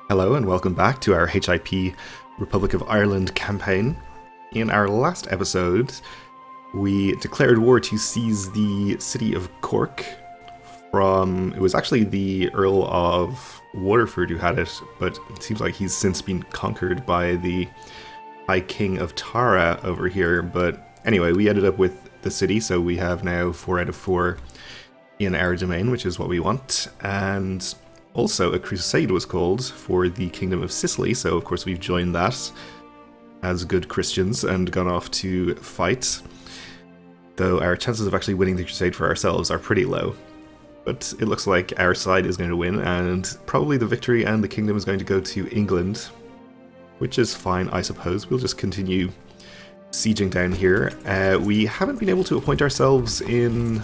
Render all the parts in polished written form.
Hello and welcome back to our HIP Republic of Ireland campaign. In our last episode, we declared war to seize the city of Cork from... It was actually the Earl of Waterford who had it, but it seems like he's since been conquered by the High King of Tara over here. But anyway, we ended up with the city, so we have now 4 out of 4 in our domain, which is what we want. And also, a crusade was called for the Kingdom of Sicily, so of course we've joined that as good Christians and gone off to fight. Though our chances of actually winning the crusade for ourselves are pretty low. But it looks like our side is going to win, and probably the victory and the kingdom is going to go to England. Which is fine, I suppose. We'll just continue sieging down here. We haven't been able to appoint ourselves in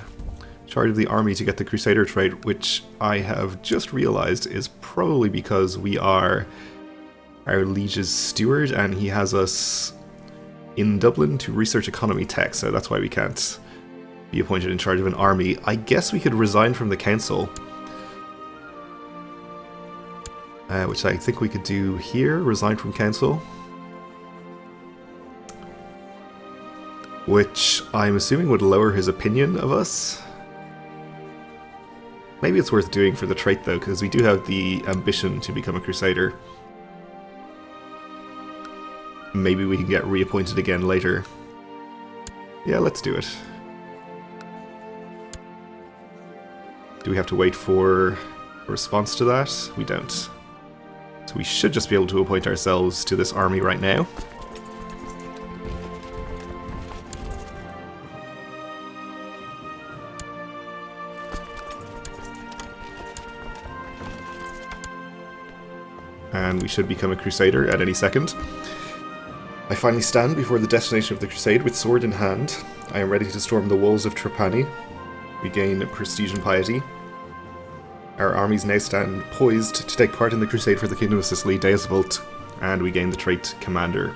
charge of the army to get the Crusader trait, which I have just realized is probably because we are our liege's steward and he has us in Dublin to research economy tech, so that's why we can't be appointed in charge of an army. I guess we could resign from the council, which I think we could do here, resign from council. Which I'm assuming would lower his opinion of us. Maybe it's worth doing for the trait though, because we do have the ambition to become a Crusader. Maybe we can get reappointed again later. Yeah, let's do it. Do we have to wait for a response to that? We don't. So we should just be able to appoint ourselves to this army right now. And we should become a Crusader at any second. I finally stand before the destination of the Crusade with sword in hand. I am ready to storm the walls of Trapani. We gain prestige and piety. Our armies now stand poised to take part in the Crusade for the Kingdom of Sicily, Deus Vult, and we gain the trait Commander,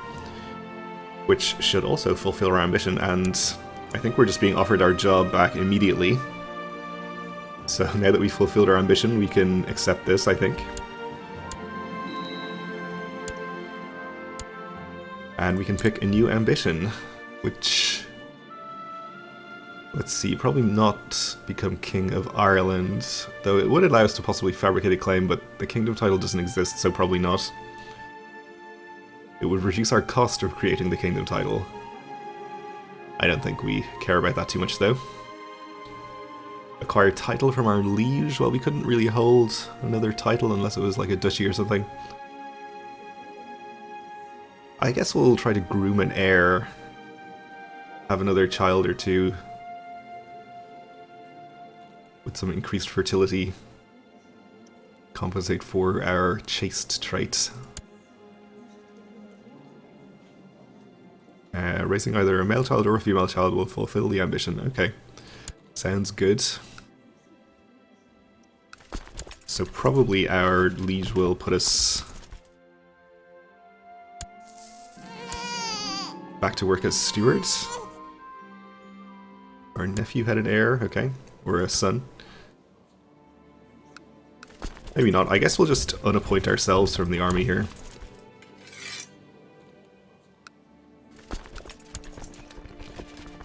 which should also fulfill our ambition, and I think we're just being offered our job back immediately. So now that we've fulfilled our ambition, we can accept this, I think. And we can pick a new ambition, which, let's see, probably not become King of Ireland, though it would allow us to possibly fabricate a claim, but the kingdom title doesn't exist, so probably not. It would reduce our cost of creating the kingdom title. I don't think we care about that too much, though. Acquire title from our liege? Well, we couldn't really hold another title unless it was like a duchy or something. I guess we'll try to groom an heir, have another child or two with some increased fertility, compensate for our chaste trait. Raising either a male child or a female child will fulfill the ambition. Okay, sounds good. So probably our liege will put us back to work as stewards. Our nephew had an heir, okay, or a son. Maybe not. I guess we'll just unappoint ourselves from the army here.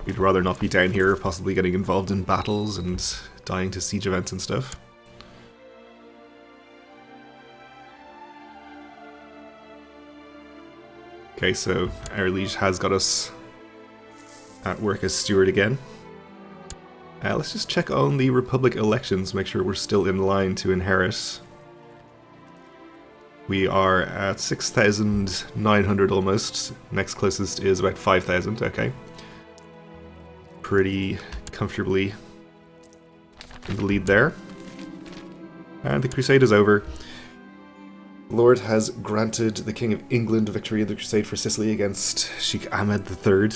We'd rather not be down here, possibly getting involved in battles and dying to siege events and stuff. Okay, so our liege has got us at work as steward again. Let's just check on the Republic elections, make sure we're still in line to inherit. We are at 6,900 almost. Next closest is about 5,000, okay. Pretty comfortably in the lead there. And the crusade is over. Lord has granted the King of England victory in the Crusade for Sicily against Sheikh Ahmed III.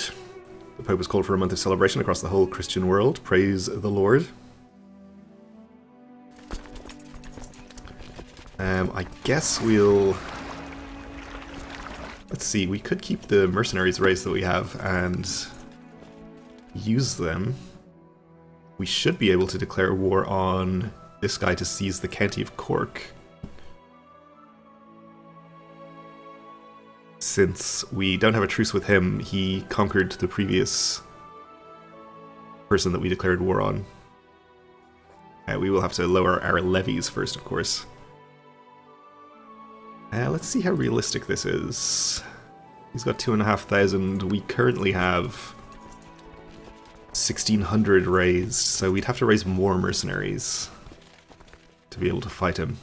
The Pope has called for a month of celebration across the whole Christian world. Praise the Lord. I guess we'll... Let's see, we could keep the mercenaries race that we have and use them. We should be able to declare war on this guy to seize the county of Cork. since we don't have a truce with him, he conquered the previous person that we declared war on. We will have to lower our levies first, of course. Let's see how realistic this is. He's got 2,500. We currently have 1,600 raised, so we'd have to raise more mercenaries to be able to fight him.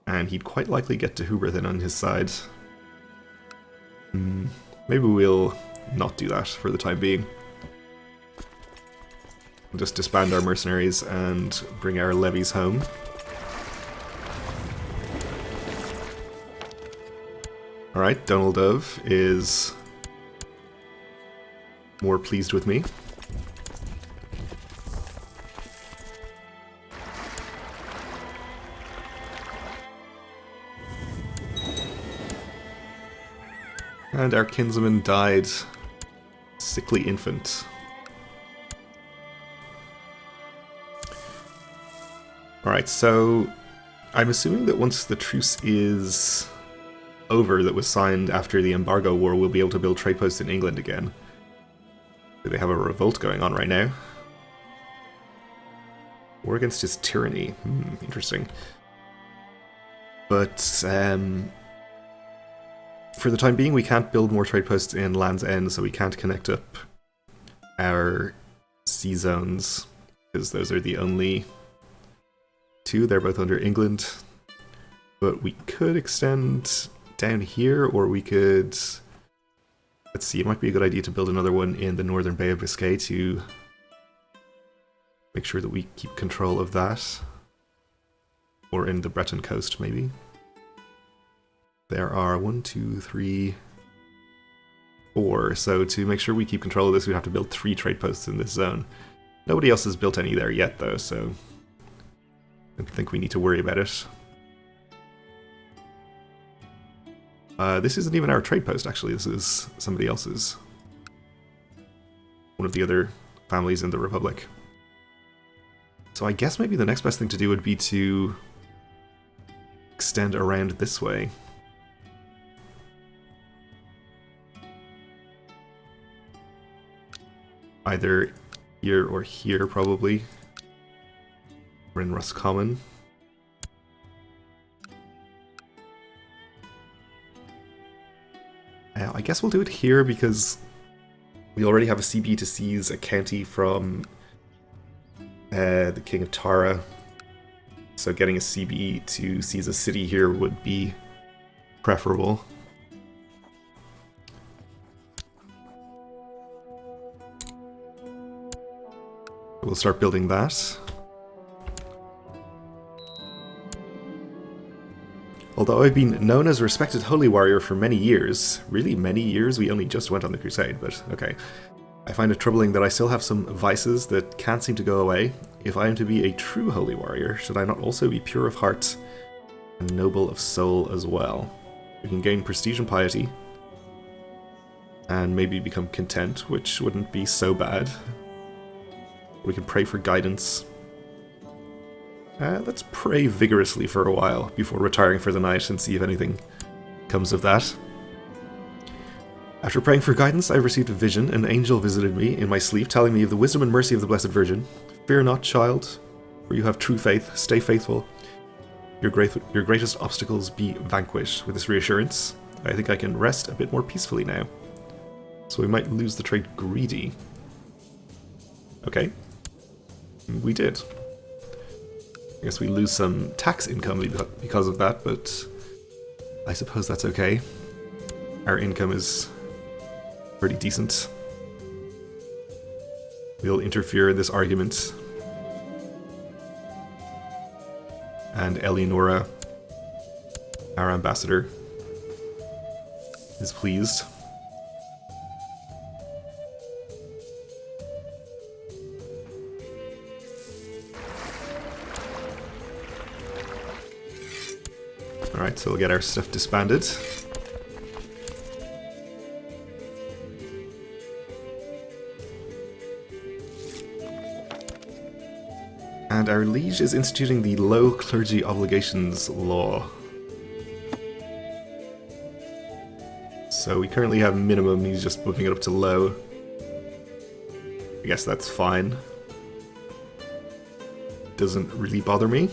And he'd quite likely get to Hubert then on his side. Maybe we'll not do that for the time being. We'll just disband our mercenaries and bring our levies home. Alright, Donald Dove is more pleased with me. And our kinsman died. Sickly infant. Alright, so I'm assuming that once the truce is over that was signed after the embargo war, we'll be able to build trade posts in England again. Do they have a revolt going on right now? War against his tyranny. Interesting. But, for the time being, we can't build more trade posts in Land's End, so we can't connect up our sea zones, because those are the only two. They're both under England. But we could extend down here, or we could... Let's see, it might be a good idea to build another one in the northern Bay of Biscay to make sure that we keep control of that. Or in the Breton coast, maybe. There are 1, 2, 3, 4. So to make sure we keep control of this, we have to build 3 trade posts in this zone. Nobody else has built any there yet, though, so I don't think we need to worry about it. This isn't even our trade post, actually. This is somebody else's. One of the other families in the Republic. So I guess maybe the next best thing to do would be to extend around this way. Either here or here, probably. We're in Roscommon. I guess we'll do it here because we already have a CB to seize a county from the King of Tara. So getting a CB to seize a city here would be preferable. We'll start building that. Although I've been known as a respected holy warrior for many years, really many years, we only just went on the crusade, but okay. I find it troubling that I still have some vices that can't seem to go away. If I am to be a true holy warrior, should I not also be pure of heart and noble of soul as well? We can gain prestige and piety, and maybe become content, which wouldn't be so bad. We can pray for guidance. Let's pray vigorously for a while before retiring for the night and see if anything comes of that. After praying for guidance, I received a vision. An angel visited me in my sleep, telling me of the wisdom and mercy of the Blessed Virgin. Fear not, child, for you have true faith. Stay faithful. Your greatest obstacles be vanquished. With this reassurance, I think I can rest a bit more peacefully now. So we might lose the trait greedy. Okay. We did. I guess we lose some tax income because of that, but I suppose that's okay. Our income is pretty decent. We'll interfere in this argument. And Eleonora, our ambassador, is pleased. Alright, so we'll get our stuff disbanded. And our liege is instituting the low clergy obligations law. So we currently have minimum, he's just moving it up to low. I guess that's fine. Doesn't really bother me.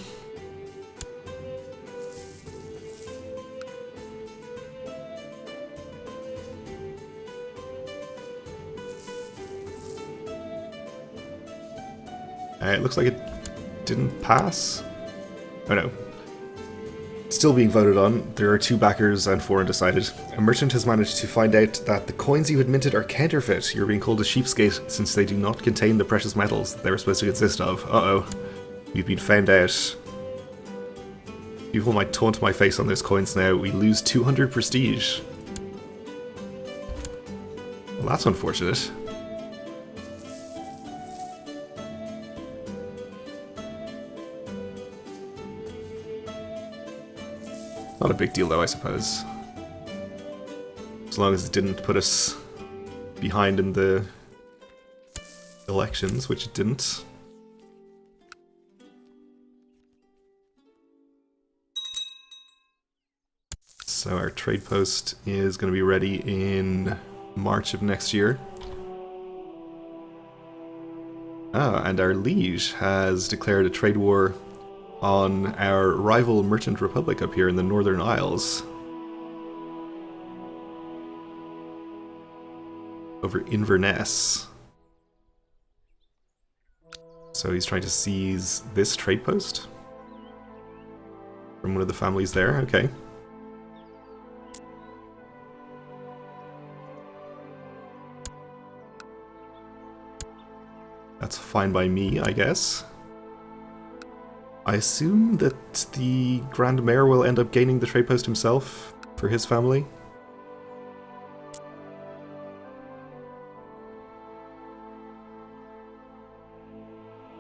It looks like it didn't pass. Oh no. Still being voted on. There are 2 backers and 4 undecided. A merchant has managed to find out that the coins you had minted are counterfeit. You're being called a cheapskate since they do not contain the precious metals they were supposed to consist of. Uh-oh. We've been found out. People might taunt my face on those coins now. We lose 200 prestige. Well, that's unfortunate. Not a big deal though, I suppose. As long as it didn't put us behind in the elections, which it didn't. So our trade post is going to be ready in March of next year. Ah, and our liege has declared a trade war on our rival merchant republic up here in the Northern Isles. Over Inverness. So he's trying to seize this trade post from one of the families there. Okay. That's fine by me, I guess. I assume that the Grand Mayor will end up gaining the trade post himself for his family.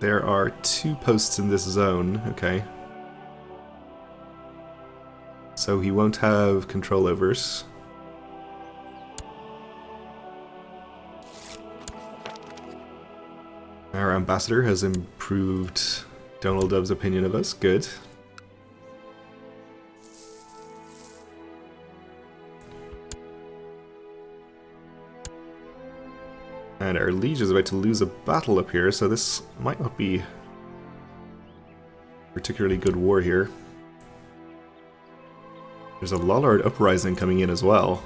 There are 2 posts in this zone, okay. So he won't have control over us. Our ambassador has improved Donald Dubb's opinion of us. Good. And our liege is about to lose a battle up here, so this might not be a particularly good war here. There's a Lollard uprising coming in as well.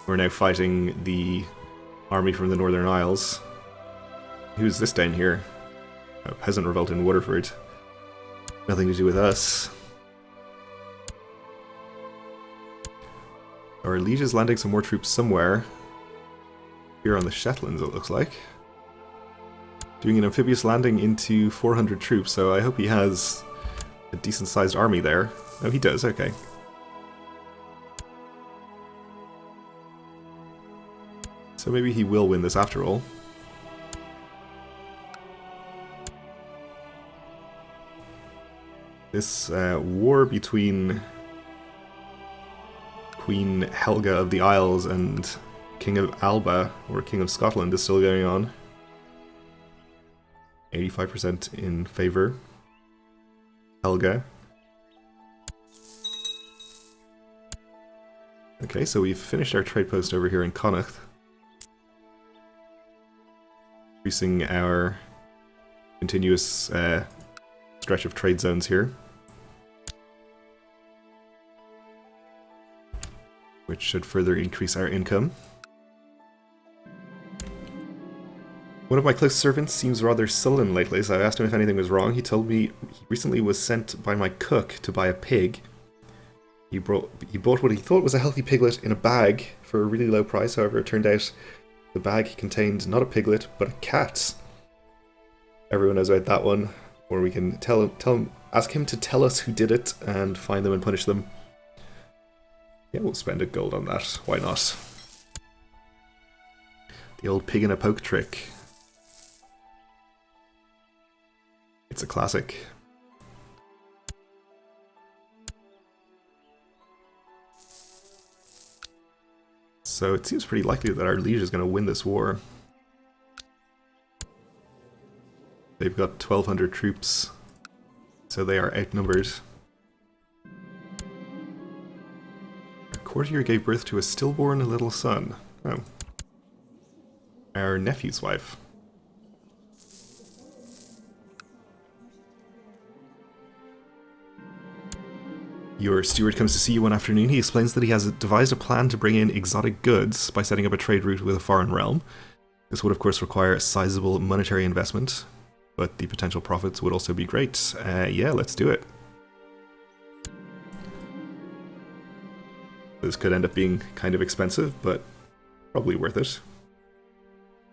We're now fighting the army from the Northern Isles. Who's this down here? A peasant revolt in Waterford. Nothing to do with us. Our liege is landing some more troops somewhere. Here on the Shetlands, it looks like. Doing an amphibious landing into 400 troops, so I hope he has a decent sized army there. Oh, he does, okay. So maybe he will win this after all. This war between Queen Helga of the Isles and King of Alba, or King of Scotland, is still going on. 85% in favour. Helga. Okay, so we've finished our trade post over here in Connacht. Increasing our continuous stretch of trade zones here. Which should further increase our income. One of my close servants seems rather sullen lately, so I asked him if anything was wrong. He told me he recently was sent by my cook to buy a pig. He bought what he thought was a healthy piglet in a bag for a really low price. However, it turned out the bag contained not a piglet, but a cat. Everyone knows about that one. Or we can ask him to tell us who did it and find them and punish them. Yeah, we'll spend a gold on that. Why not? The old pig in a poke trick. It's a classic. So it seems pretty likely that our liege is going to win this war. They've got 1,200 troops, so they are outnumbered. Our courtier gave birth to a stillborn little son. Oh. Our nephew's wife. Your steward comes to see you one afternoon. He explains that he has devised a plan to bring in exotic goods by setting up a trade route with a foreign realm. This would of course require a sizable monetary investment, but the potential profits would also be great. Yeah, let's do it. This could end up being kind of expensive, but probably worth it.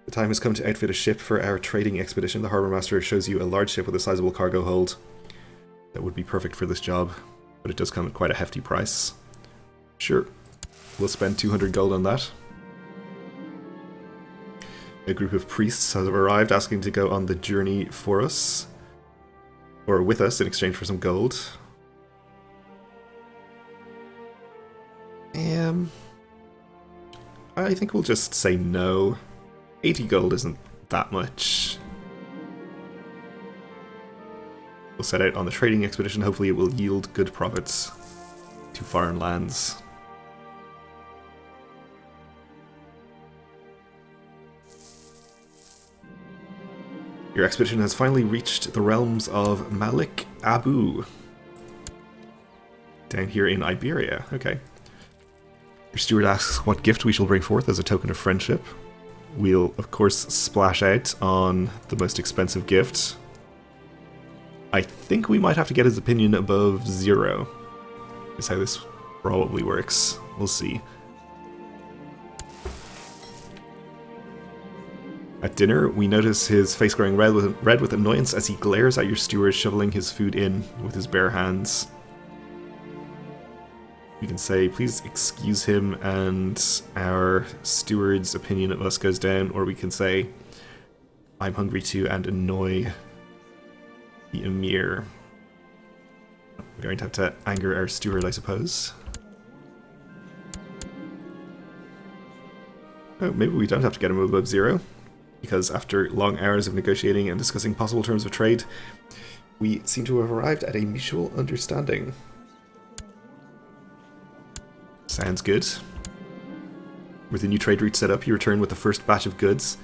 The time has come to outfit a ship for our trading expedition. The harbour master shows you a large ship with a sizable cargo hold that would be perfect for this job, but it does come at quite a hefty price. Sure, we'll spend 200 gold on that. A group of priests has arrived asking to go on the journey for us, or with us in exchange for some gold. I think we'll just say no. 80 gold isn't that much. We'll set out on the trading expedition. Hopefully it will yield good profits to foreign lands. Your expedition has finally reached the realms of Malik Abu. Down here in Iberia. Okay. Your steward asks what gift we shall bring forth as a token of friendship. We'll, of course, splash out on the most expensive gift. I think we might have to get his opinion above 0. Is how this probably works. We'll see. At dinner, we notice his face growing red with annoyance as he glares at your steward shoveling his food in with his bare hands. We can say, please excuse him, and our steward's opinion of us goes down, or we can say, I'm hungry too, and annoy the emir. We're going to have to anger our steward, I suppose. Oh, maybe we don't have to get him above 0, because after long hours of negotiating and discussing possible terms of trade, we seem to have arrived at a mutual understanding. Sounds good. With the new trade route set up, you return with the first batch of goods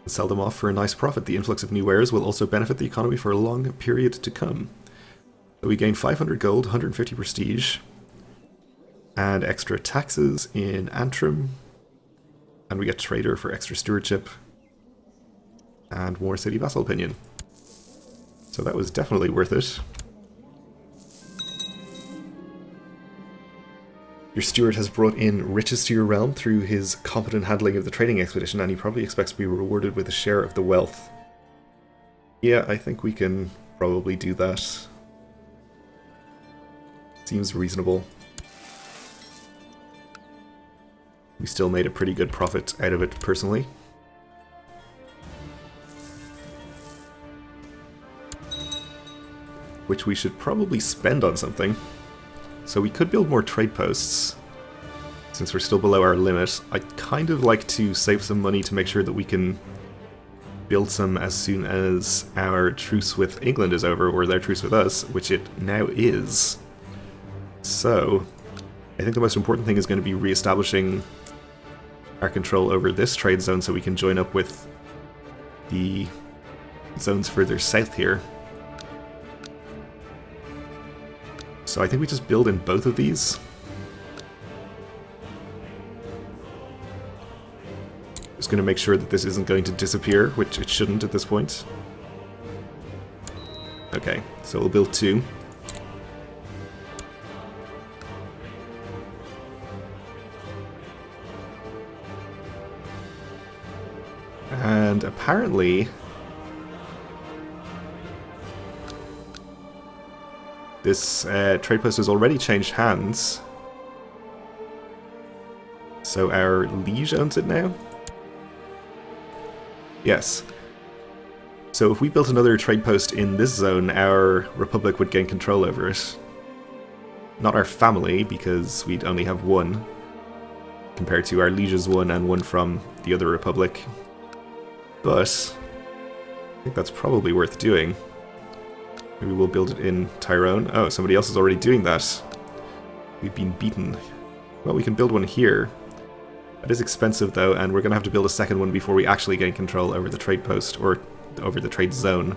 and sell them off for a nice profit. The influx of new wares will also benefit the economy for a long period to come. So we gain 500 gold, 150 prestige, and extra taxes in Antrim, and we get trader for extra stewardship, and more city vassal opinion. So that was definitely worth it. Your steward has brought in riches to your realm through his competent handling of the trading expedition, and he probably expects to be rewarded with a share of the wealth. Yeah, I think we can probably do that. Seems reasonable. We still made a pretty good profit out of it, personally. Which we should probably spend on something. So we could build more trade posts, since we're still below our limit. I'd kind of like to save some money to make sure that we can build some as soon as our truce with England is over, or their truce with us, which it now is. So, I think the most important thing is going to be re-establishing our control over this trade zone so we can join up with the zones further south here. So I think we just build in both of these. Just going to make sure that this isn't going to disappear, which it shouldn't at this point. Okay, so we'll build 2. And apparently this trade post has already changed hands. So our liege owns it now? Yes. So if we built another trade post in this zone, our republic would gain control over it. Not our family, because we'd only have 1, compared to our liege's 1 and 1 from the other republic. But think that's probably worth doing. Maybe we'll build it in Tyrone. Oh, somebody else is already doing that. We've been beaten. Well, we can build one here. That is expensive though, and we're going to have to build a second one before we actually gain control over the trade post, or over the trade zone.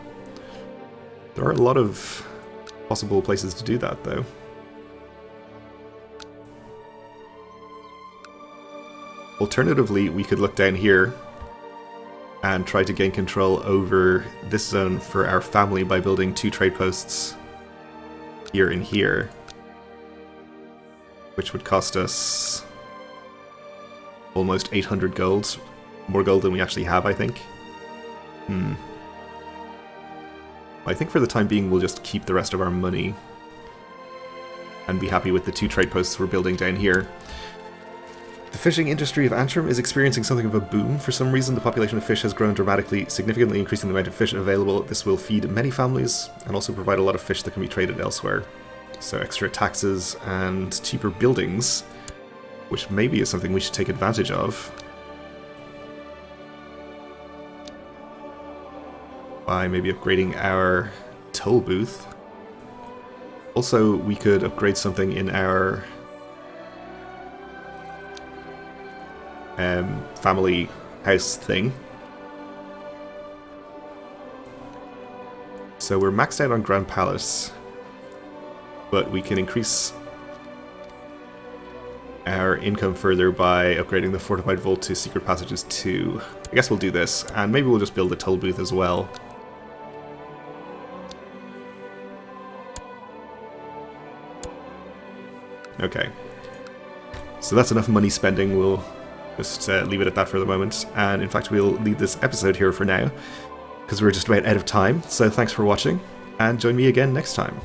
There are a lot of possible places to do that though. Alternatively, we could look down here and try to gain control over this zone for our family by building 2 trade posts here and here, which would cost us almost 800 gold. More gold than we actually have, I think. I think for the time being we'll just keep the rest of our money and be happy with the 2 trade posts we're building down here. The fishing industry of Antrim is experiencing something of a boom. For some reason, the population of fish has grown dramatically, significantly increasing the amount of fish available. This will feed many families and also provide a lot of fish that can be traded elsewhere. So extra taxes and cheaper buildings, which maybe is something we should take advantage of by maybe upgrading our toll booth. Also, we could upgrade something in our family house thing. So we're maxed out on Grand Palace, but we can increase our income further by upgrading the Fortified Vault to Secret Passages 2. I guess we'll do this, and maybe we'll just build a toll booth as well. Okay. So that's enough money spending. We'll just leave it at that for the moment. And in fact, we'll leave this episode here for now, because we're just about out of time. So thanks for watching, and join me again next time.